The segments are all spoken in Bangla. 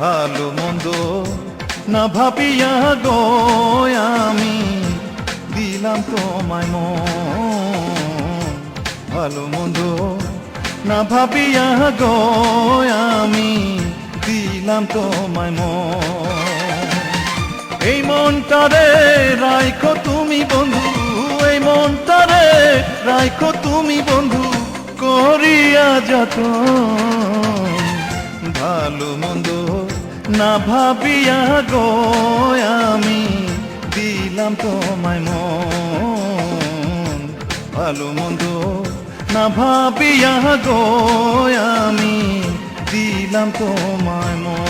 ভালো মন্দ না ভাবিয়া গো আমি দিলাম তোমায় মন। ভালো মন্দ না ভাবিয়া গো আমি দিলাম তোমায় মন। এই মনটারে রাইখো তুমি বন্ধু, এই মনটারে রাইখো তুমি বন্ধু করিয়া যতন। ভালো মন্দ না ভাবিয়া গো আমি দিলাম তোমায় মন। ভালো মন্দ না ভাবিয়া গো আমি দিলাম তোমায় মন।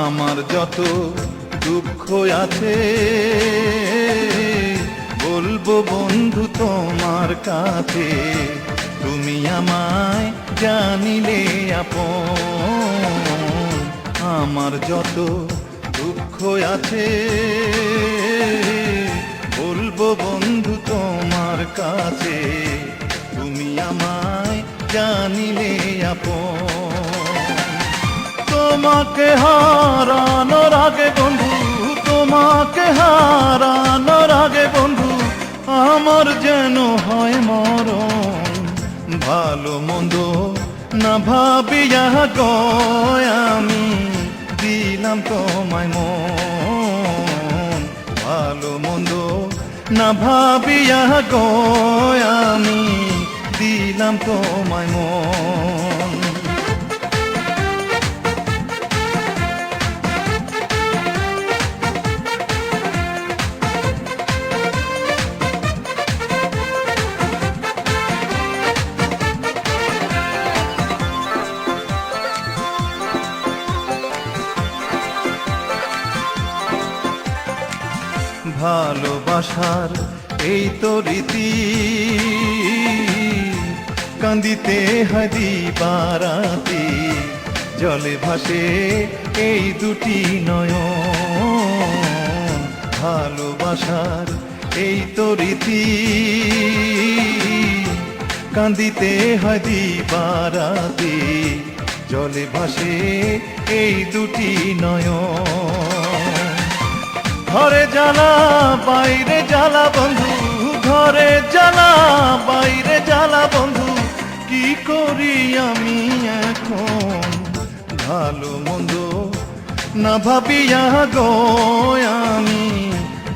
আমার যত দুঃখ আছে বলবো বন্ধু তোমার কাছে, তুমি আমায় জানিলে আপন। আমার যত দুঃখ আছে বলবো বন্ধু তোমার কাছে, তুমি আমায় জানিলে আপন। তোমাকে হারানোর আগে বন্ধু, তোমাকে হারানোর আগে বন্ধু আমার যেন হয় মরণ। ভালো মন্দ না ভাবিয়া গো আমি দিলাম তোমায় মন। ভালো মন্দ না ভাবিয়া গো আমি দিলাম তোমায় মন। ভালোবাসার এই তো রীতি, কান্দিতে হয় দিবারাতি, জলে ভাসে এই দুটি নয়ন। ভালোবাসার এই তো রীতি, কান্দিতে হয় দিবারাতি, জলে ভাসে এই দুটি নয়ন। ঘরে জ্বালা বাইরে জ্বালা বন্ধু, ঘরে জ্বালা বাইরে জ্বালা বন্ধু কি করি আমি এখন। ভালো মন্দ না ভাবিয়া গো আমি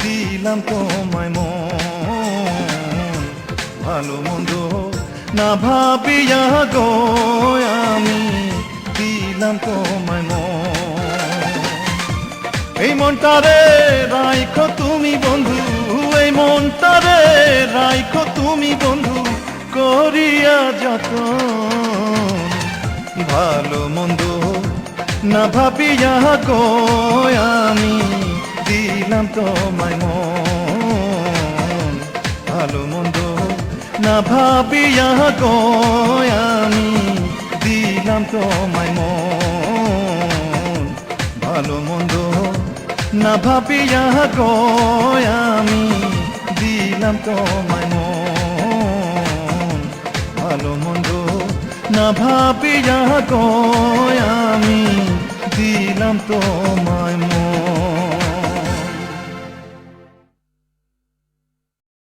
দিলাম তোমায় মন। ভালো মন্দ না ভাবিয়া গো আমি দিলাম তোমায় মন। এই মনটারে রাইখো তুমি বন্ধু, এই মনটারে রাইখো তুমি বন্ধু করিয়া যতন। ভালো মন্দ না ভাবিয়া গো আমি দিলাম তোমায় মন। ভালো মন্দ না ভাবিয়া গো আমি দিলাম তোমায় মন। ভালো মন্দ না ভাবিয়া গো আমি দিলাম তোমায় মন। ভালো মন্দ না ভাবিয়া গো আমি দিলাম তোমায় মন।